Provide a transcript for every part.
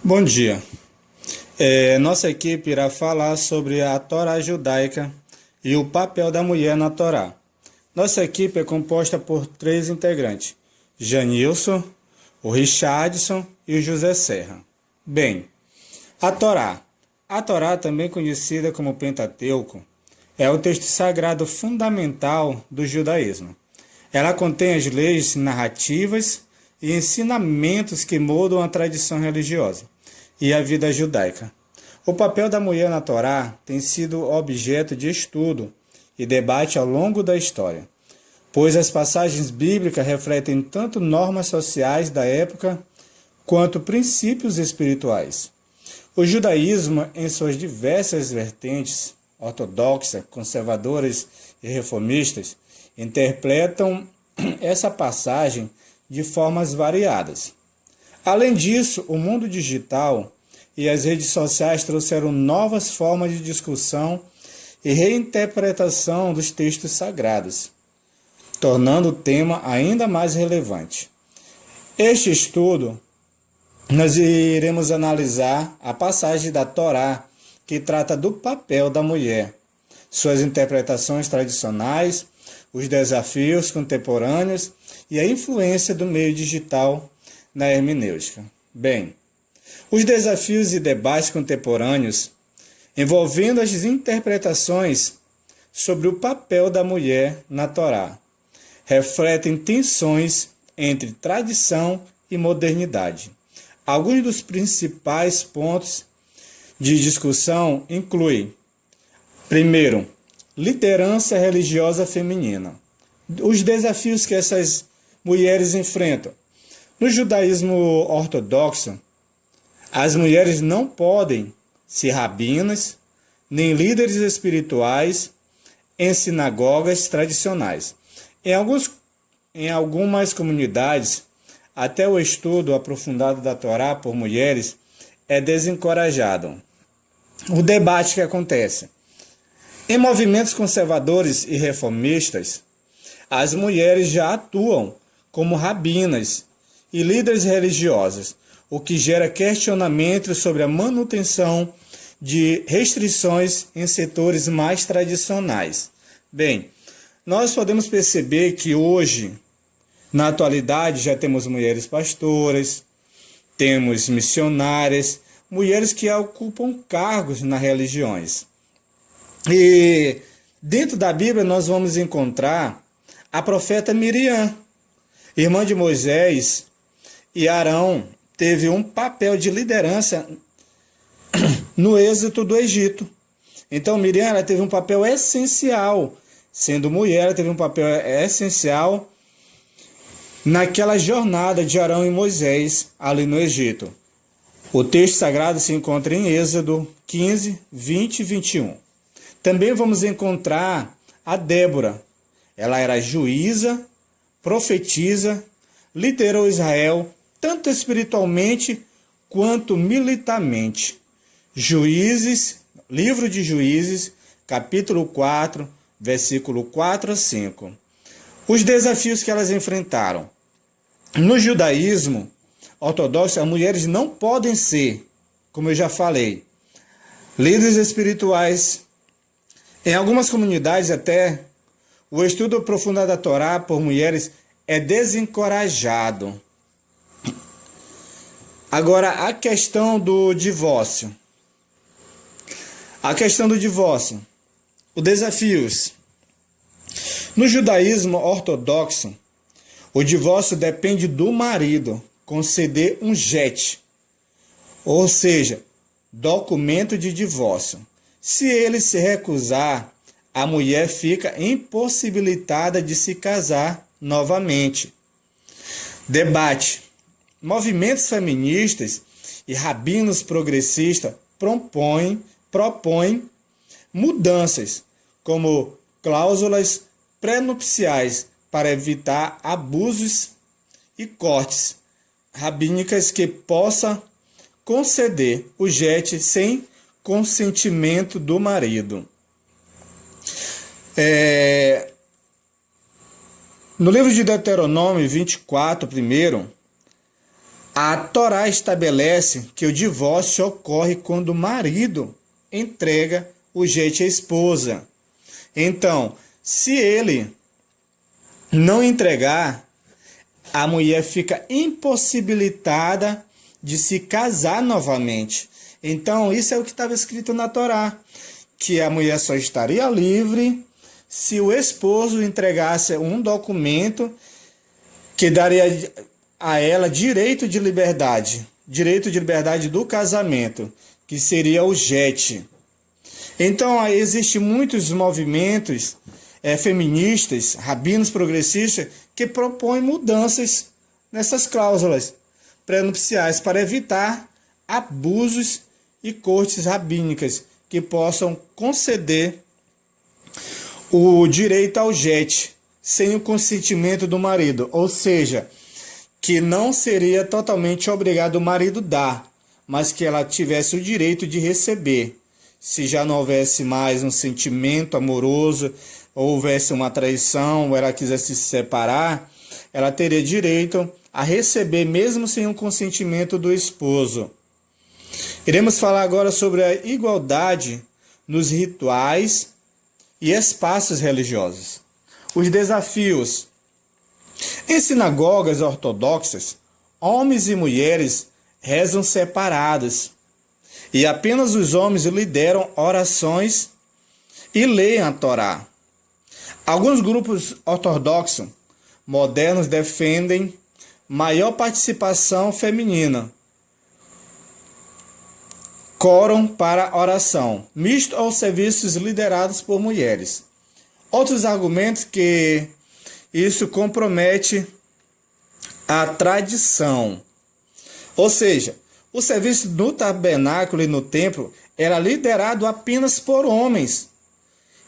Bom dia. Nossa equipe irá falar sobre a Torá judaica e o papel da mulher na Torá. Nossa equipe é composta por 3 integrantes: Janilson, o Richardson e o José Serra. Bem, a Torá. A Torá, também conhecida como Pentateuco, é o texto sagrado fundamental do judaísmo. Ela contém as leis narrativas e ensinamentos que moldam a tradição religiosa e a vida judaica. O papel da mulher na Torá tem sido objeto de estudo e debate ao longo da história, pois as passagens bíblicas refletem tanto normas sociais da época quanto princípios espirituais. O judaísmo, em suas diversas vertentes, ortodoxas, conservadoras e reformistas, interpretam essa passagem de formas variadas. Além disso, o mundo digital e as redes sociais trouxeram novas formas de discussão e reinterpretação dos textos sagrados, tornando o tema ainda mais relevante. Este estudo, nós iremos analisar a passagem da Torá que trata do papel da mulher, suas interpretações tradicionais, os desafios contemporâneos e a influência do meio digital na hermenêutica. Bem, os desafios e debates contemporâneos envolvendo as interpretações sobre o papel da mulher na Torá refletem tensões entre tradição e modernidade. Alguns dos principais pontos de discussão incluem: primeiro, liderança religiosa feminina. Os desafios que essas mulheres enfrentam. No judaísmo ortodoxo, as mulheres não podem ser rabinas, nem líderes espirituais em sinagogas tradicionais. Em algumas comunidades, até o estudo aprofundado da Torá por mulheres é desencorajado. O debate que acontece. Em movimentos conservadores e reformistas, as mulheres já atuam como rabinas e líderes religiosos, o que gera questionamentos sobre a manutenção de restrições em setores mais tradicionais. Bem, nós podemos perceber que hoje, na atualidade, já temos mulheres pastoras, temos missionárias, mulheres que ocupam cargos nas religiões. E dentro da Bíblia nós vamos encontrar a profeta Miriam, irmã de Moisés e Arão, teve um papel de liderança no êxodo do Egito. Então Miriam, ela teve um papel essencial, sendo mulher, ela teve um papel essencial naquela jornada de Arão e Moisés ali no Egito. O texto sagrado se encontra em Êxodo 15, 20 e 21. Também vamos encontrar a Débora. Ela era juíza, profetisa, liderou Israel tanto espiritualmente quanto militarmente. Juízes, livro de Juízes, capítulo 4, versículo 4 a 5. Os desafios que elas enfrentaram. No judaísmo ortodoxo, as mulheres não podem ser, como eu já falei, líderes espirituais. Em algumas comunidades até, o estudo aprofundado da Torá por mulheres é desencorajado. Agora, a questão do divórcio. Os desafios. No judaísmo ortodoxo, o divórcio depende do marido conceder um get, ou seja, documento de divórcio. Se ele se recusar, a mulher fica impossibilitada de se casar novamente. Debate. Movimentos feministas e rabinos progressistas propõem mudanças, como cláusulas pré-nupciais para evitar abusos e cortes rabínicas que possa conceder o get sem consentimento do marido. No livro de Deuteronômio 24, primeiro, A Torá estabelece que o divórcio ocorre quando o marido entrega o jeito à esposa. Então, se ele não entregar, a mulher fica impossibilitada de se casar novamente. Então, isso é o que estava escrito na Torá, que a mulher só estaria livre se o esposo entregasse um documento que daria a ela direito de liberdade do casamento, que seria o JET. Então, existem muitos movimentos feministas, rabinos progressistas, que propõem mudanças nessas cláusulas pré-nupciais para evitar abusos e cortes rabínicas que possam conceder o direito ao JET sem o consentimento do marido, ou seja, que não seria totalmente obrigado o marido dar, mas que ela tivesse o direito de receber. Se já não houvesse mais um sentimento amoroso, ou houvesse uma traição, ou ela quisesse se separar, ela teria direito a receber mesmo sem o consentimento do esposo. Iremos falar agora sobre a igualdade nos rituais e espaços religiosos. Os desafios. Em sinagogas ortodoxas, homens e mulheres rezam separados e apenas os homens lideram orações e leem a Torá. Alguns grupos ortodoxos modernos defendem maior participação feminina, quórum para oração, misto aos serviços liderados por mulheres. Outros argumentos que isso compromete a tradição. Ou seja, o serviço no tabernáculo e no templo era liderado apenas por homens,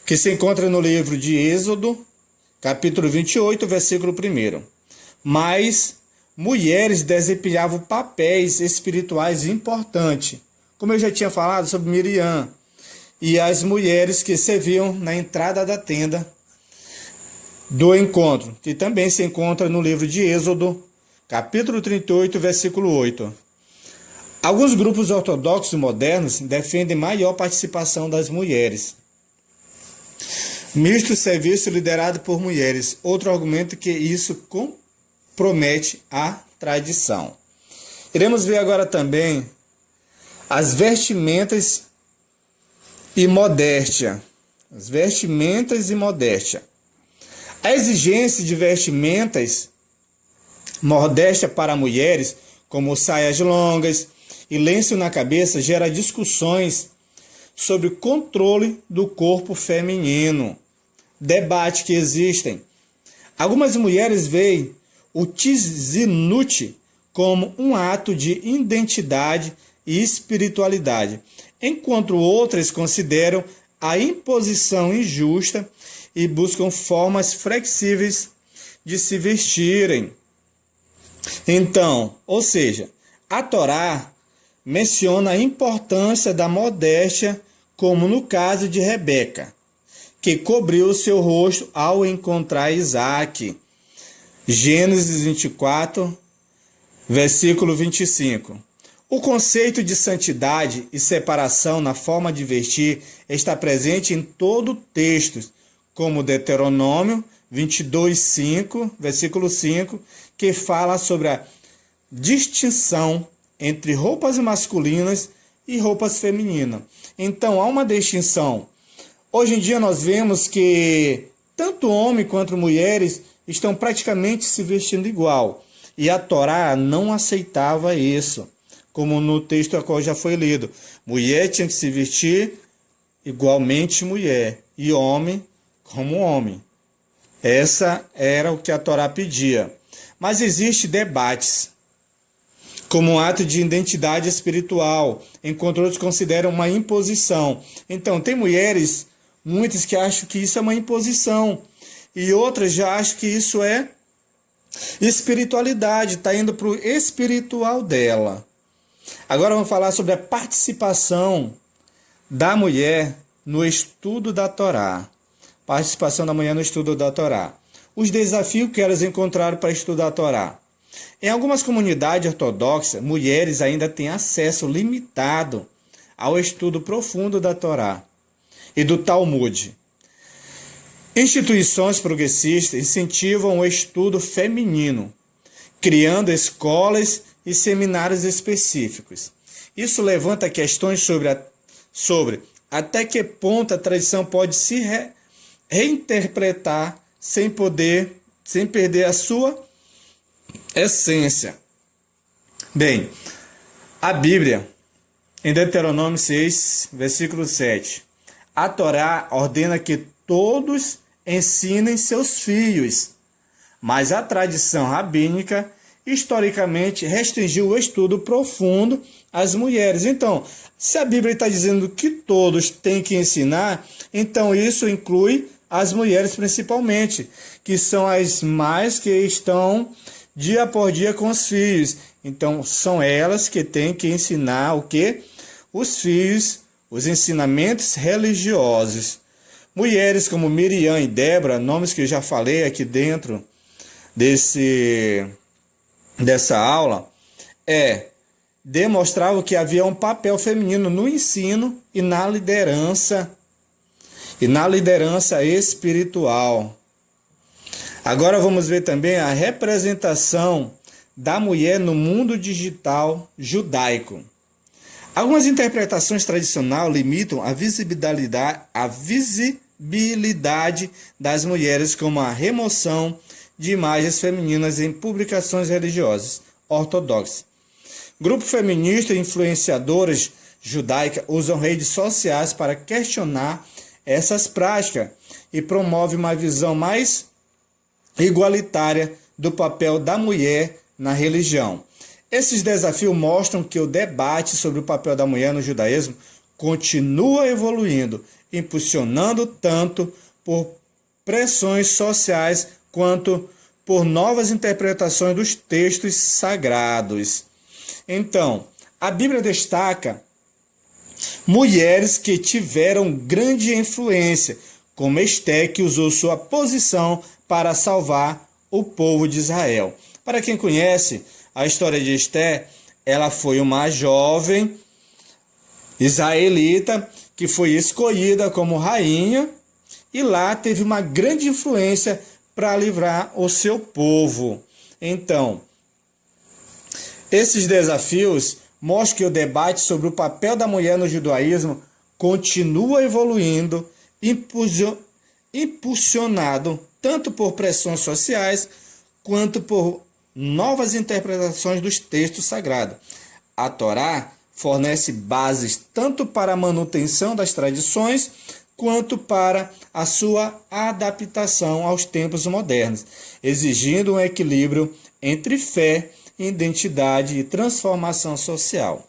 que se encontra no livro de Êxodo, capítulo 28, versículo 1. Mas mulheres desempenhavam papéis espirituais importantes, como eu já tinha falado sobre Miriam, e as mulheres que serviam na entrada da tenda do encontro, que também se encontra no livro de Êxodo, capítulo 38, versículo 8. Alguns grupos ortodoxos modernos defendem maior participação das mulheres. Misto serviço liderado por mulheres. Outro argumento que isso compromete a tradição. Iremos ver agora também as vestimentas e modéstia. As vestimentas e modéstia. A exigência de vestimentas modéstia para mulheres, como saias longas e lenço na cabeça, gera discussões sobre o controle do corpo feminino. Debate que existem. Algumas mulheres veem o tzinnut como um ato de identidade e espiritualidade, enquanto outras consideram a imposição injusta e buscam formas flexíveis de se vestirem. Então, ou seja, a Torá menciona a importância da modéstia, como no caso de Rebeca, que cobriu o seu rosto ao encontrar Isaac. Gênesis 24, versículo 25. O conceito de santidade e separação na forma de vestir está presente em todo o texto, como Deuteronômio 22, 5, versículo 5, que fala sobre a distinção entre roupas masculinas e roupas femininas. Então, há uma distinção. Hoje em dia nós vemos que tanto homens quanto mulheres estão praticamente se vestindo igual. E a Torá não aceitava isso, como no texto a qual já foi lido. Mulher tinha que se vestir igualmente mulher, e homem como homem. Essa era o que a Torá pedia. Mas existem debates, como um ato de identidade espiritual, enquanto outros consideram uma imposição. Então, tem mulheres, muitas que acham que isso é uma imposição, e outras já acham que isso é espiritualidade, está indo para o espiritual dela. Agora vamos falar sobre a participação da mulher no estudo da Torá. Participação da mulher no estudo da Torá. Os desafios que elas encontraram para estudar a Torá. Em algumas comunidades ortodoxas, mulheres ainda têm acesso limitado ao estudo profundo da Torá e do Talmud. Instituições progressistas incentivam o estudo feminino, criando escolas e seminários específicos. Isso levanta questões sobre até que ponto a tradição pode se reinterpretar sem perder a sua essência. Bem, a Bíblia, em Deuteronômio 6, versículo 7, a Torá ordena que todos ensinem seus filhos, mas a tradição rabínica historicamente restringiu o estudo profundo às mulheres. Então, se a Bíblia está dizendo que todos têm que ensinar, então isso inclui as mulheres principalmente, que são as mais que estão dia por dia com os filhos. Então, são elas que têm que ensinar o quê? Os filhos, os ensinamentos religiosos. Mulheres como Miriam e Débora, nomes que eu já falei aqui dentro dessa aula, demonstravam que havia um papel feminino no ensino e na liderança espiritual. Agora vamos ver também a representação da mulher no mundo digital judaico. Algumas interpretações tradicionais limitam a visibilidade das mulheres, como a remoção de imagens femininas em publicações religiosas ortodoxas. Grupos feministas e influenciadoras judaicas usam redes sociais para questionar essas práticas e promovem uma visão mais igualitária do papel da mulher na religião. Esses desafios mostram que o debate sobre o papel da mulher no judaísmo continua evoluindo, impulsionando tanto por pressões sociais quanto por novas interpretações dos textos sagrados. Então, a Bíblia destaca mulheres que tiveram grande influência, como Esté, que usou sua posição para salvar o povo de Israel. Para quem conhece a história de Esté, ela foi uma jovem israelita que foi escolhida como rainha e lá teve uma grande influência para livrar o seu povo. Então, esses desafios mostram que o debate sobre o papel da mulher no judaísmo continua evoluindo, impulsionado tanto por pressões sociais quanto por novas interpretações dos textos sagrados. A Torá fornece bases tanto para a manutenção das tradições quanto para a sua adaptação aos tempos modernos, exigindo um equilíbrio entre fé, identidade e transformação social.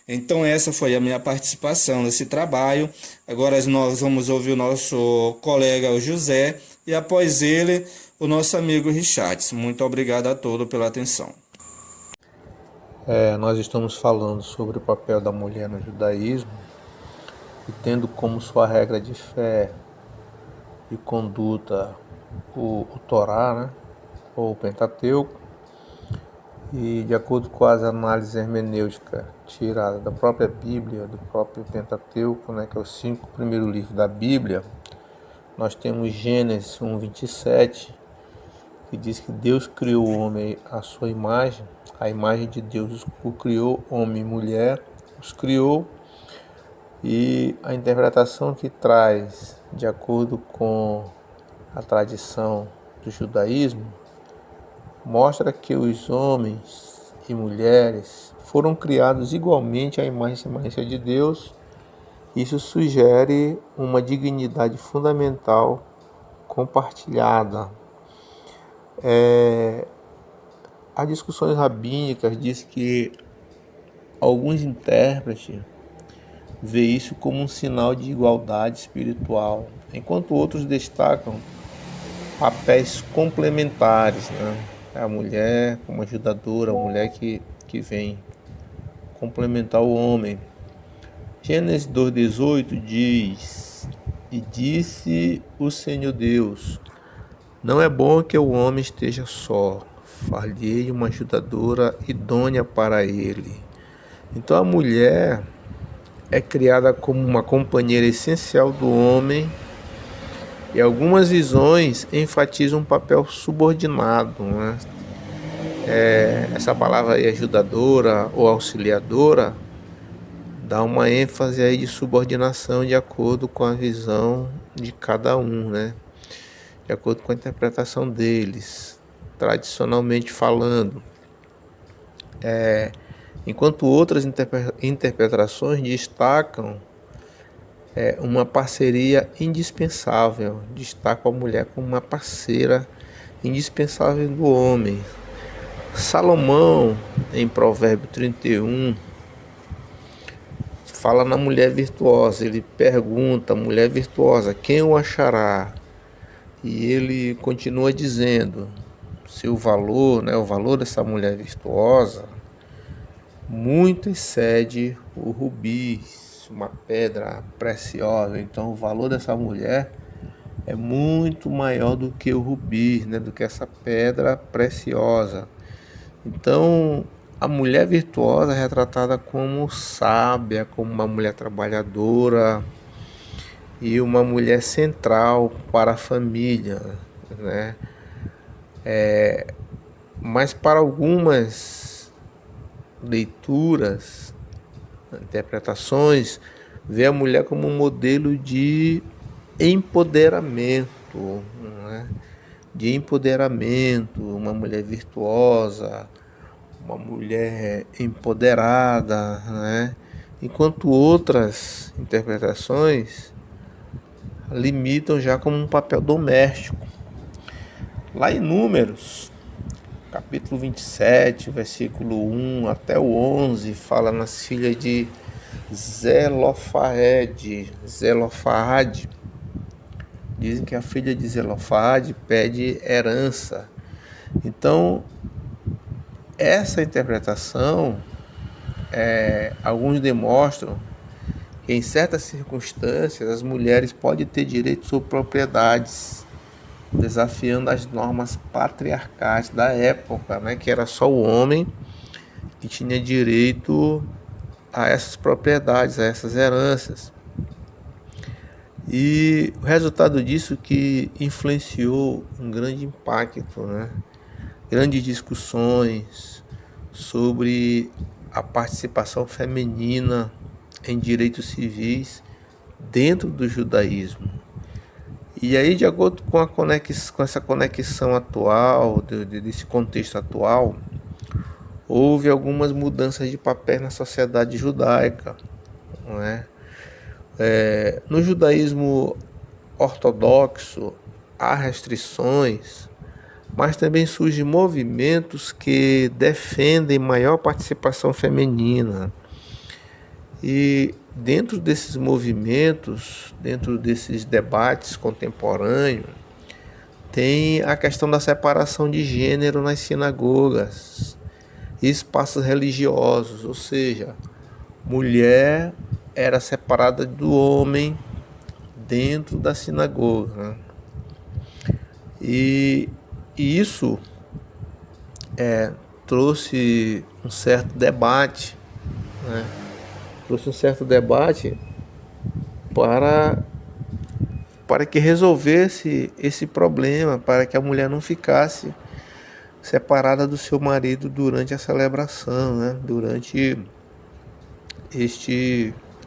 Então essa foi a minha participação nesse trabalho. Agora nós vamos ouvir o nosso colega o José e após ele o nosso amigo Richard. Muito obrigado a todos pela atenção. Nós estamos falando sobre o papel da mulher no judaísmo e tendo como sua regra de fé e conduta o Torá, né, ou o Pentateuco, e de acordo com as análises hermenêuticas tiradas da própria Bíblia, do próprio Pentateuco, né, que é os 5 primeiros livros da Bíblia, nós temos Gênesis 1:27, que diz que Deus criou o homem à sua imagem, a imagem de Deus o criou, homem e mulher, os criou. E a interpretação que traz, de acordo com a tradição do judaísmo, mostra que os homens e mulheres foram criados igualmente à imagem e semelhança de Deus. Isso sugere uma dignidade fundamental compartilhada. As discussões rabínicas diz que alguns intérpretes vê isso como um sinal de igualdade espiritual, enquanto outros destacam papéis complementares, né? A mulher como ajudadora, a mulher que vem complementar o homem. Gênesis 2:18 diz: E disse o Senhor Deus, não é bom que o homem esteja só, far-lhe-ei uma ajudadora idônea para ele. Então a mulher é criada como uma companheira essencial do homem, e algumas visões enfatizam um papel subordinado, né? Essa palavra aí, ajudadora ou auxiliadora, dá uma ênfase aí de subordinação de acordo com a visão de cada um, né? De acordo com a interpretação deles, tradicionalmente falando. Enquanto outras interpretações destacam uma parceria indispensável, destacam a mulher como uma parceira indispensável do homem. Salomão, em Provérbio 31, fala na mulher virtuosa. Ele pergunta: mulher virtuosa, quem o achará? E ele continua dizendo: seu valor, né, o valor dessa mulher virtuosa, muito excede o rubi, uma pedra preciosa. Então o valor dessa mulher é muito maior do que o rubi, né, do que essa pedra preciosa. Então a mulher virtuosa é retratada como sábia, como uma mulher trabalhadora e uma mulher central para a família, né? Mas para algumas leituras, interpretações, vê a mulher como um modelo de empoderamento, né? De empoderamento, uma mulher virtuosa, uma mulher empoderada, né? Enquanto outras interpretações limitam já como um papel doméstico. Lá em Números, capítulo 27, versículo 1 até o 11, fala nas filhas de Zelofade. Dizem que a filha de Zelofade pede herança. Então, essa interpretação, alguns demonstram que em certas circunstâncias as mulheres podem ter direito sobre propriedades, desafiando as normas patriarcais da época, né, que era só o homem que tinha direito a essas propriedades, a essas heranças. E o resultado disso que influenciou um grande impacto, né? Grandes discussões sobre a participação feminina em direitos civis dentro do judaísmo. E aí, de acordo com essa conexão atual, desse contexto atual, houve algumas mudanças de papel na sociedade judaica, não é? No judaísmo ortodoxo há restrições, mas também surgem movimentos que defendem maior participação feminina. E dentro desses movimentos, dentro desses debates contemporâneos, tem a questão da separação de gênero nas sinagogas e espaços religiosos, ou seja, mulher era separada do homem dentro da sinagoga, né? E isso trouxe um certo debate, né? Trouxe um certo debate para que resolvesse esse problema, para que a mulher não ficasse separada do seu marido durante a celebração, né? Durante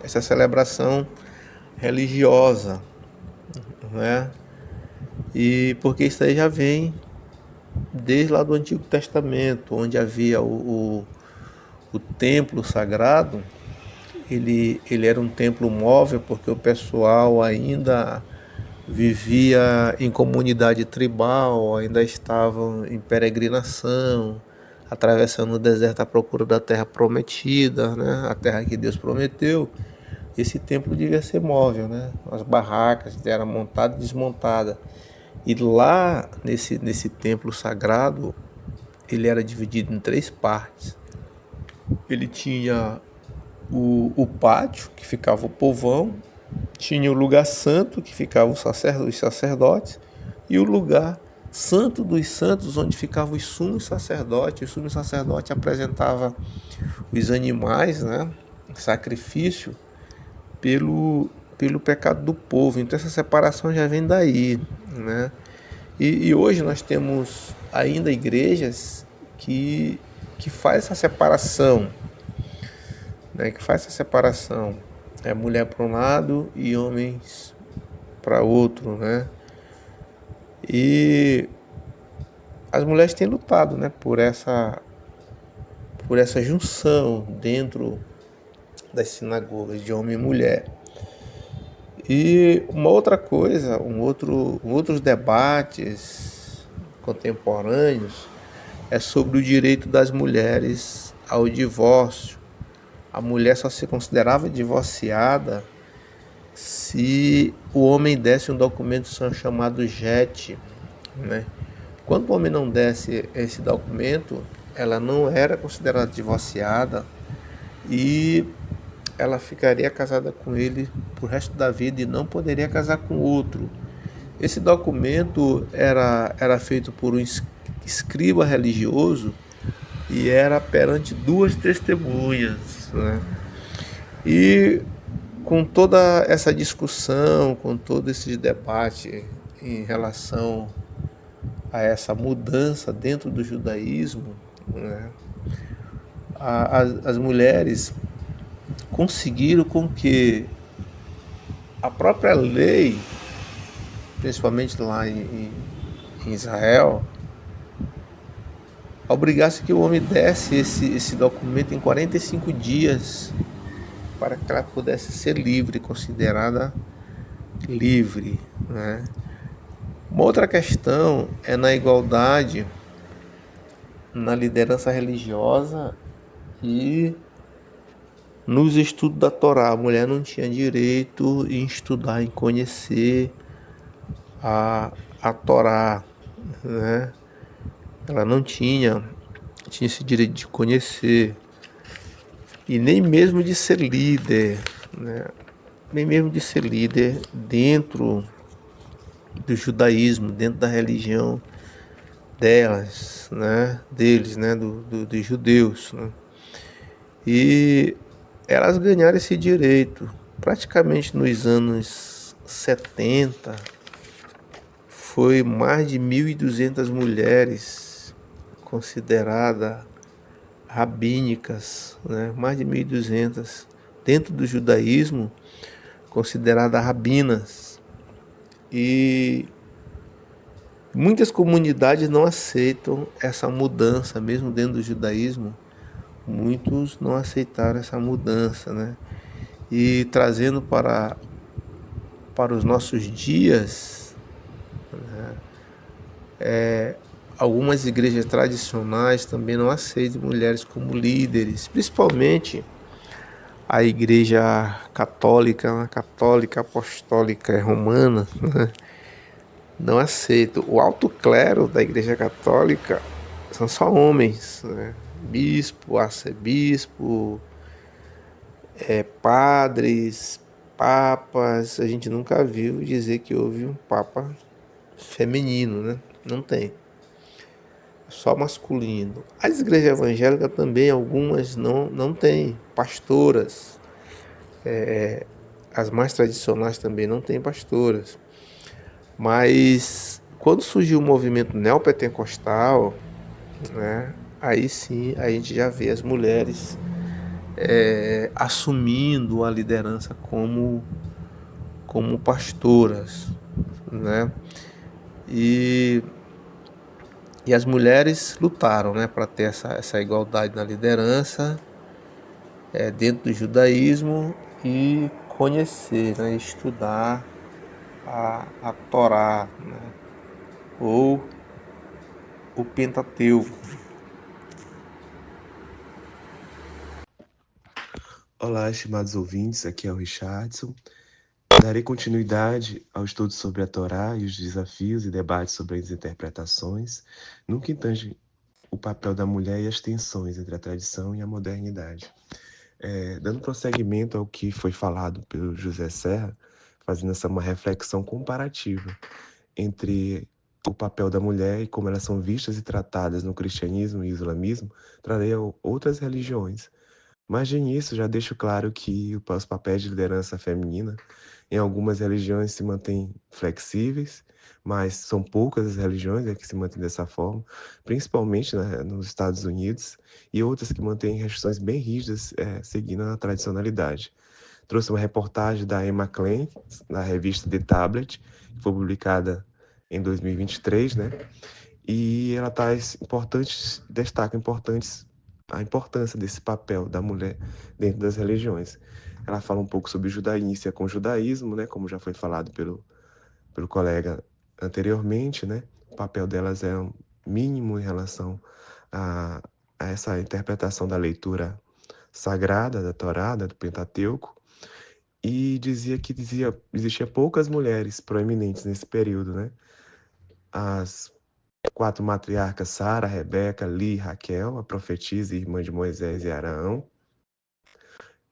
essa celebração religiosa, né? E porque isso aí já vem desde lá do Antigo Testamento, onde havia o templo sagrado. Ele era um templo móvel porque o pessoal ainda vivia em comunidade tribal, ainda estavam em peregrinação, atravessando o deserto à procura da terra prometida, né? A terra que Deus prometeu. Esse templo devia ser móvel, né? As barracas eram montadas e desmontadas. E lá nesse templo sagrado, ele era dividido em 3 partes. Ele tinha o pátio, que ficava o povão, tinha o lugar santo, que ficava os sacerdotes, e o lugar Santo dos Santos, onde ficava o sumo sacerdote. O sumo sacerdote apresentava os animais, né, em sacrifício pelo pecado do povo. Então essa separação já vem daí, né? E hoje nós temos ainda igrejas que faz essa separação, né? Que faz essa separação. É mulher para um lado e homens para outro, né? E as mulheres têm lutado, né, por essa junção dentro das sinagogas de homem e mulher. E uma outra coisa, outros debates contemporâneos é sobre o direito das mulheres ao divórcio. A mulher só se considerava divorciada se o homem desse um documento chamado JET, né? Quando o homem não desse esse documento, ela não era considerada divorciada e ela ficaria casada com ele pro resto da vida e não poderia casar com outro. Esse documento era feito por um escriba religioso e era perante duas testemunhas, né? E com toda essa discussão, com todo esse debate em relação a essa mudança dentro do judaísmo, né, as mulheres conseguiram com que a própria lei, principalmente lá em Israel, obrigasse que o homem desse esse documento em 45 dias para que ela pudesse ser livre, considerada livre, né? Uma outra questão é na igualdade na liderança religiosa e nos estudos da Torá. A mulher não tinha direito em estudar, em conhecer a Torá, né? Ela não tinha esse direito de conhecer e nem mesmo de ser líder, né? Nem mesmo de ser líder dentro do judaísmo, dentro da religião delas, né? Deles, né? Dos judeus, né? E elas ganharam esse direito praticamente nos anos 70. Foi mais de 1.200 mulheres consideradas rabínicas, né? Mais de 1.200 dentro do judaísmo consideradas rabinas. E muitas comunidades não aceitam essa mudança, mesmo dentro do judaísmo. Muitos não aceitaram essa mudança, né? E trazendo para os nossos dias, algumas igrejas tradicionais também não aceitam mulheres como líderes, principalmente a igreja católica apostólica romana, né? Não aceita. O alto clero da igreja católica são só homens, né? Bispo, arcebispo, padres, papas. A gente nunca viu dizer que houve um papa feminino, né? Não tem. Só masculino. As igrejas evangélicas também, algumas não têm pastoras. As mais tradicionais também não têm pastoras. Mas quando surgiu o movimento neopentecostal, né, aí sim a gente já vê as mulheres assumindo a liderança como pastoras, né? E as mulheres lutaram, né, para ter essa igualdade na liderança dentro do judaísmo e conhecer, né, estudar a Torá, né, ou o Pentateuco. Olá, estimados ouvintes, aqui é o Richardson. Darei continuidade ao estudo sobre a Torá e os desafios e debates sobre as interpretações, no que tange o papel da mulher e as tensões entre a tradição e a modernidade. Dando prosseguimento ao que foi falado pelo José Serra, fazendo uma reflexão comparativa entre o papel da mulher e como elas são vistas e tratadas no cristianismo e islamismo, trarei a outras religiões. Mas de início já deixo claro que os papéis de liderança feminina em algumas religiões se mantêm flexíveis, mas são poucas as religiões, que se mantêm dessa forma, principalmente, né, nos Estados Unidos, e outras que mantêm restrições bem rígidas, seguindo a tradicionalidade. Trouxe uma reportagem da Emma Klein, na revista The Tablet, que foi publicada em 2023, né? E ela traz destaca a importância desse papel da mulher dentro das religiões. Ela fala um pouco sobre inicia com o judaísmo, né? Como já foi falado pelo colega anteriormente, né? O papel delas é um mínimo em relação a, a essa interpretação da leitura sagrada da Torá, do Pentateuco, e existia poucas mulheres proeminentes nesse período, né? As quatro matriarcas, Sara, Rebeca, Li, Raquel, a profetisa e irmã de Moisés e Arão,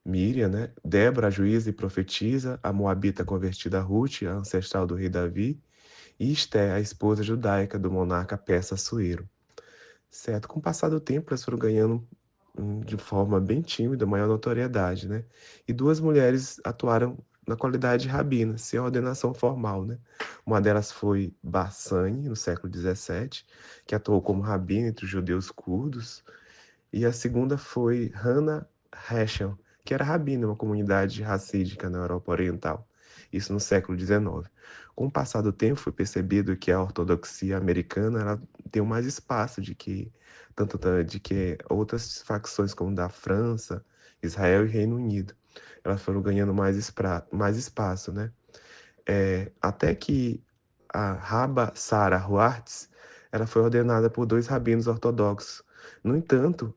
Miriam, né? Débora, a juíza e profetisa, a moabita convertida Ruth, a ancestral do rei Davi, e Esté, a esposa judaica do monarca persa Assuero. Certo? Com o passar do tempo, elas foram ganhando de forma bem tímida, maior notoriedade, né? E duas mulheres atuaram na qualidade de rabina, sem ordenação formal, né? Uma delas foi Bassani, no século XVII, que atuou como rabina entre os judeus curdos, e a segunda foi Hannah Heschel, que era rabina em uma comunidade racídica na Europa Oriental, isso no século XIX. Com o passar do tempo, foi percebido que a ortodoxia americana ela deu mais espaço de que outras facções como da França, Israel e Reino Unido, elas foram ganhando mais espaço, né? Até que a Rabba Sarah Schwartz, ela foi ordenada por dois rabinos ortodoxos. No entanto,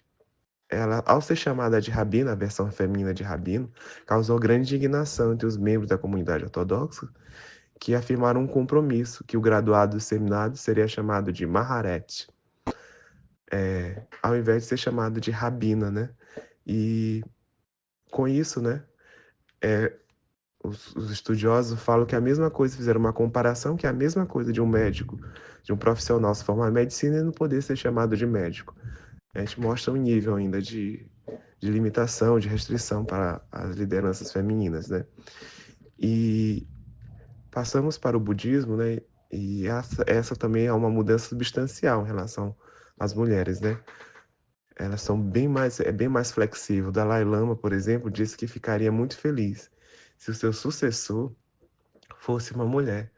ela, ao ser chamada de rabina, a versão feminina de rabino, causou grande indignação entre os membros da comunidade ortodoxa, que afirmaram um compromisso que o graduado do seminário seria chamado de Maharet, ao invés de ser chamado de rabina, né? E com isso, né, os estudiosos falam que a mesma coisa, fizeram uma comparação, que é a mesma coisa de um médico, de um profissional se formar em medicina e não poder ser chamado de médico. A gente mostra um nível ainda de limitação, de restrição para as lideranças femininas, né? E passamos para o budismo, né? E essa também é uma mudança substancial em relação às mulheres, né? Elas são bem mais flexível. O Dalai Lama, por exemplo, disse que ficaria muito feliz se o seu sucessor fosse uma mulher.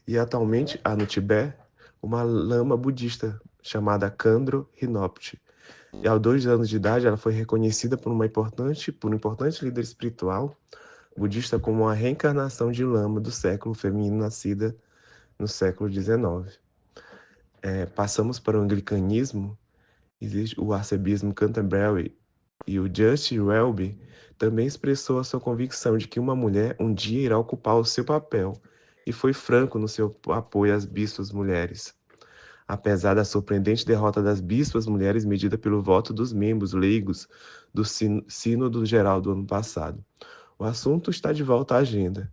E atualmente há no Tibete uma lama budista chamada Khandro Rinpoche. E aos 2 anos de idade, ela foi reconhecida por um importante líder espiritual budista como a reencarnação de lama do século feminino nascida no século XIX. Passamos para o anglicanismo. Existe o arcebispo Canterbury e o Just Welby também expressou a sua convicção de que uma mulher um dia irá ocupar o seu papel e foi franco no seu apoio às bispas mulheres. Apesar da surpreendente derrota das bispas mulheres medida pelo voto dos membros leigos do Sínodo Geral do ano passado. O assunto está de volta à agenda,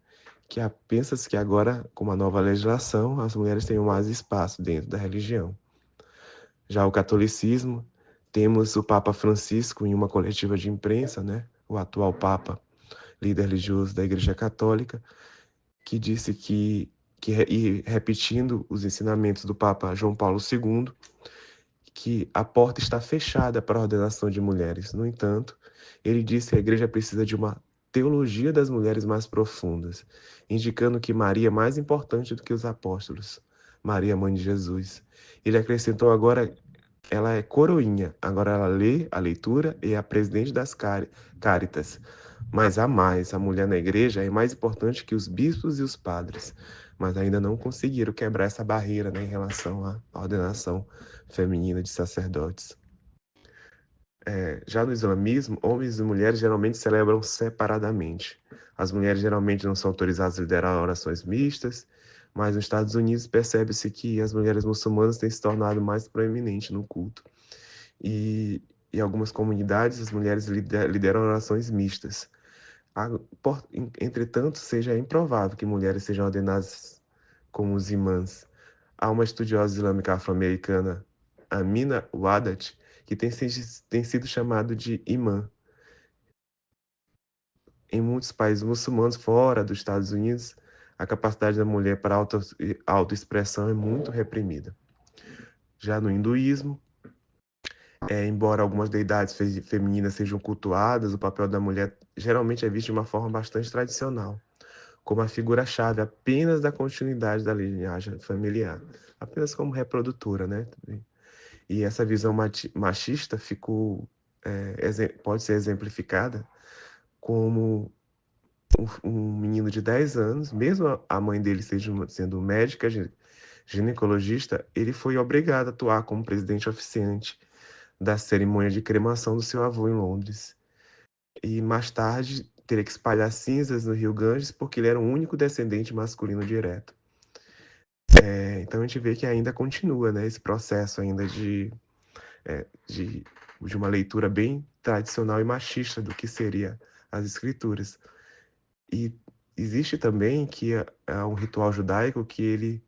pensa-se que agora, com uma nova legislação, as mulheres tenham mais espaço dentro da religião. Já o catolicismo, temos o Papa Francisco em uma coletiva de imprensa, né? O atual Papa, líder religioso da Igreja Católica, que disse e repetindo os ensinamentos do Papa João Paulo II, que a porta está fechada para a ordenação de mulheres. No entanto, ele disse que a Igreja precisa de uma teologia das mulheres mais profundas, indicando que Maria é mais importante do que os apóstolos, Maria, mãe de Jesus. Ele acrescentou agora, ela é coroinha, agora ela lê a leitura e é a presidente das Cáritas. Mas há mais, a mulher na igreja é mais importante que os bispos e os padres, mas ainda não conseguiram quebrar essa barreira, né, em relação à ordenação feminina de sacerdotes. Já no islamismo, homens e mulheres geralmente celebram separadamente. As mulheres geralmente não são autorizadas a liderar orações mistas, mas nos Estados Unidos percebe-se que as mulheres muçulmanas têm se tornado mais proeminentes no culto. E em algumas comunidades, as mulheres lideram orações mistas. Entretanto, seja improvável que mulheres sejam ordenadas como os imãs. Há uma estudiosa islâmica afro-americana, Amina Wadat, que tem sido chamado de imã. Em muitos países muçulmanos fora dos Estados Unidos, a capacidade da mulher para autoexpressão é muito reprimida. Já no hinduísmo, embora algumas deidades femininas sejam cultuadas, o papel da mulher geralmente é visto de uma forma bastante tradicional, como a figura-chave apenas da continuidade da linhagem familiar, apenas como reprodutora, né? E essa visão machista pode ser exemplificada como um menino de 10 anos, mesmo a mãe dele sendo médica, ginecologista, ele foi obrigado a atuar como presidente oficiante da cerimônia de cremação do seu avô em Londres. E mais tarde teria que espalhar cinzas no Rio Ganges porque ele era o único descendente masculino direto. Então a gente vê que ainda continua, né, esse processo ainda de uma leitura bem tradicional e machista do que seria as escrituras. E existe também que há um ritual judaico que ele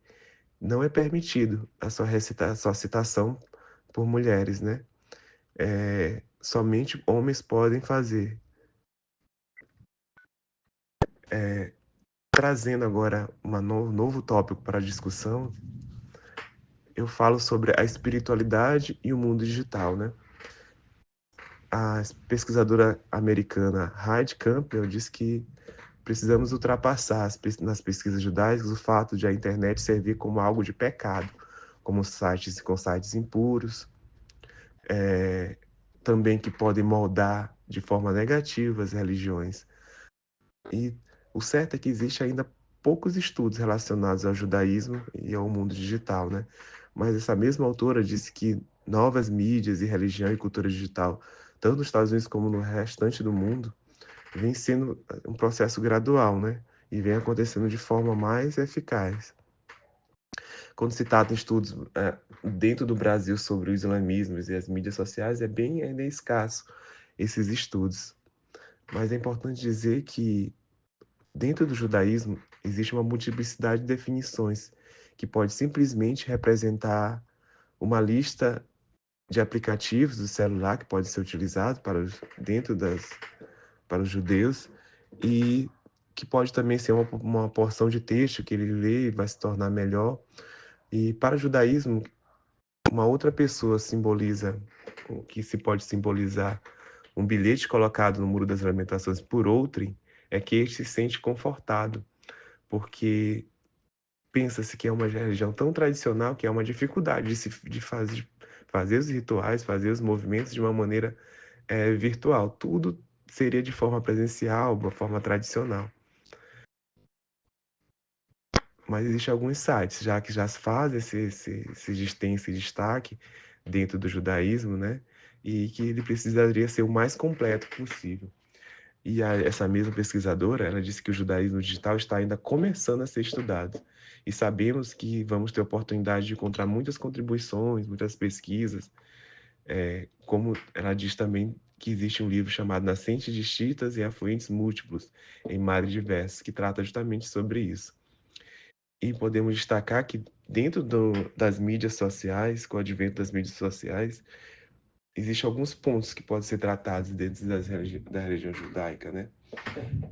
não é permitido a sua citação por mulheres, né? Somente homens podem fazer. Trazendo agora um novo tópico para a discussão, eu falo sobre a espiritualidade e o mundo digital, né? A pesquisadora americana Heidi Campbell diz que precisamos ultrapassar nas pesquisas judaicas o fato de a internet servir como algo de pecado, como sites com sites impuros, também que podem moldar de forma negativa as religiões. E o certo é que existe ainda poucos estudos relacionados ao judaísmo e ao mundo digital, né? Mas essa mesma autora disse que novas mídias e religião e cultura digital, tanto nos Estados Unidos como no restante do mundo, vem sendo um processo gradual, né? E vem acontecendo de forma mais eficaz. Quando se trata em estudos dentro do Brasil sobre o islamismo e as mídias sociais, é bem ainda escasso esses estudos. Mas é importante dizer que dentro do judaísmo existe uma multiplicidade de definições que pode simplesmente representar uma lista de aplicativos do celular que pode ser utilizado para os judeus e que pode também ser uma porção de texto que ele lê e vai se tornar melhor. E para o judaísmo, uma outra pessoa simboliza, o que se pode simbolizar um bilhete colocado no Muro das Lamentações por outrem, é que este se sente confortado, porque pensa-se que é uma religião tão tradicional que é uma dificuldade de fazer os rituais, fazer os movimentos de uma maneira virtual. Tudo seria de forma presencial, uma forma tradicional. Mas existem alguns sites que já se faz tem esse destaque dentro do judaísmo, né? E que ele precisaria ser o mais completo possível. E essa mesma pesquisadora, ela disse que o judaísmo digital está ainda começando a ser estudado. E sabemos que vamos ter oportunidade de encontrar muitas contribuições, muitas pesquisas. Como ela diz também que existe um livro chamado Nascentes Distintas e Afluentes Múltiplos, em Mares Diversos, que trata justamente sobre isso. E podemos destacar que dentro das mídias sociais, com o advento das mídias sociais, existem alguns pontos que podem ser tratados dentro da religião judaica, né?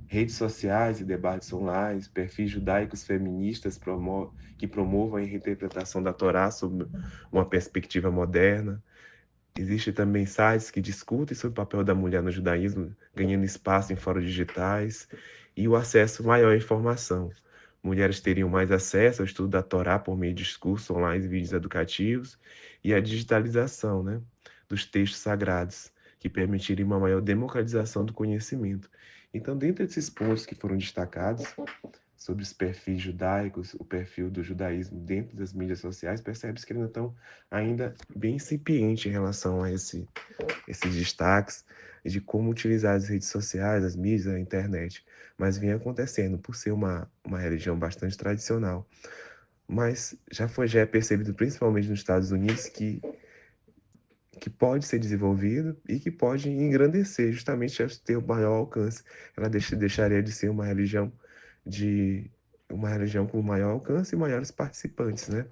Redes sociais e debates online, perfis judaicos feministas que promovam a reinterpretação da Torá sob uma perspectiva moderna. Existem também sites que discutem sobre o papel da mulher no judaísmo, ganhando espaço em fóruns digitais e o acesso maior à informação. Mulheres teriam mais acesso ao estudo da Torá por meio de discursos online e vídeos educativos e a digitalização, né, dos textos sagrados, que permitiriam uma maior democratização do conhecimento. Então, dentre esses pontos que foram destacados sobre os perfis judaicos, o perfil do judaísmo dentro das mídias sociais, percebe-se que eles estão ainda bem incipientes em relação a esses destaques de como utilizar as redes sociais, as mídias, a internet. Mas vem acontecendo por ser uma religião bastante tradicional. Mas já é percebido, principalmente nos Estados Unidos, que pode ser desenvolvido e que pode engrandecer, justamente ter o maior alcance. Ela deixaria de ser uma religião com maior alcance e maiores participantes, né?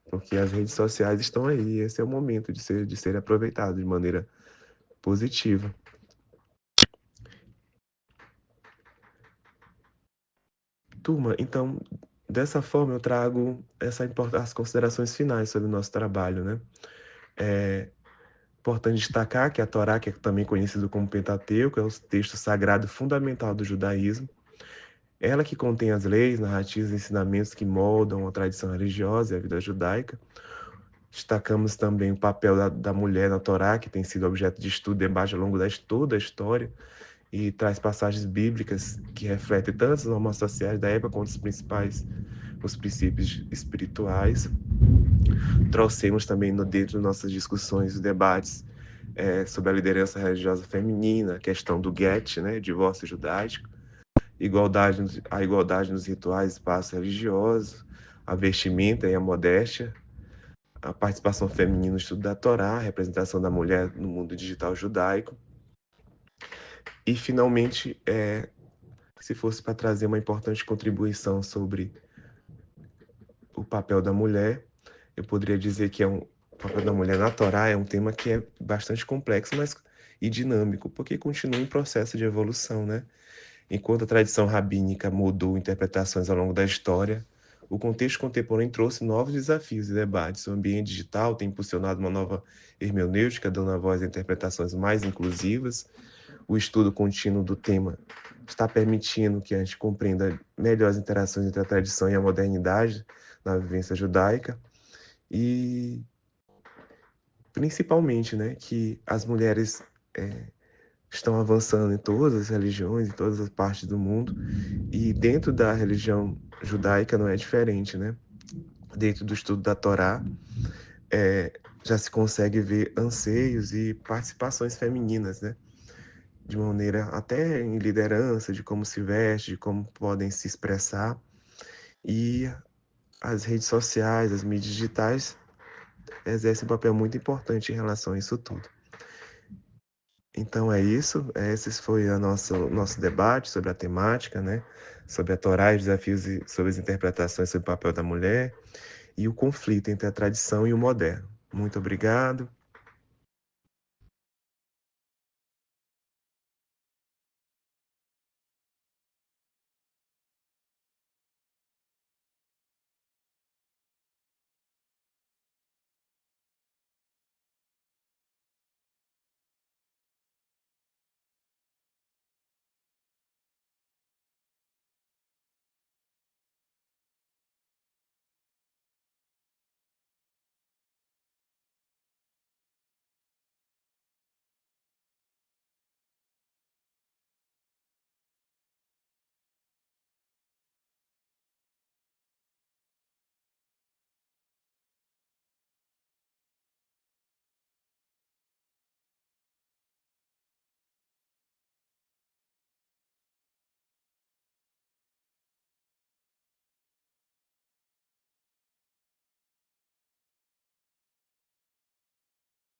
porque as redes sociais estão aí, e esse é o momento de ser aproveitado de maneira positiva. Turma, então, dessa forma eu trago as considerações finais sobre o nosso trabalho, né? É importante destacar que a Torá, que é também conhecido como Pentateuco, é o texto sagrado fundamental do judaísmo. Ela que contém as leis, narrativas e ensinamentos que moldam a tradição religiosa e a vida judaica. Destacamos também o papel da mulher na Torá, que tem sido objeto de estudo e debate ao longo de toda a história, e traz passagens bíblicas que refletem tanto as normas sociais da época quanto os princípios espirituais. Trouxemos também dentro de nossas discussões e debates sobre a liderança religiosa feminina, a questão do get, né, divórcio judaico, a igualdade nos rituais e espaços religiosos, a vestimenta e a modéstia, a participação feminina no estudo da Torá, a representação da mulher no mundo digital judaico. E, finalmente, se fosse para trazer uma importante contribuição sobre o papel da mulher, eu poderia dizer que o papel da mulher na Torá é um tema que é bastante complexo e dinâmico, porque continua em processo de evolução, né? Enquanto a tradição rabínica mudou interpretações ao longo da história, o contexto contemporâneo trouxe novos desafios e debates. O ambiente digital tem impulsionado uma nova hermenêutica, dando a voz a interpretações mais inclusivas. O estudo contínuo do tema está permitindo que a gente compreenda melhor as interações entre a tradição e a modernidade na vivência judaica. E, principalmente, né, que as mulheres estão avançando em todas as religiões, em todas as partes do mundo, e dentro da religião judaica não é diferente, né? Dentro do estudo da Torá, já se consegue ver anseios e participações femininas, né? De maneira até em liderança, de como se veste, de como podem se expressar. E as redes sociais, as mídias digitais exercem um papel muito importante em relação a isso tudo. Então é isso, esse foi o nosso debate sobre a temática, né? Sobre a Torá, os desafios e sobre as interpretações sobre o papel da mulher e o conflito entre a tradição e o moderno. Muito obrigado.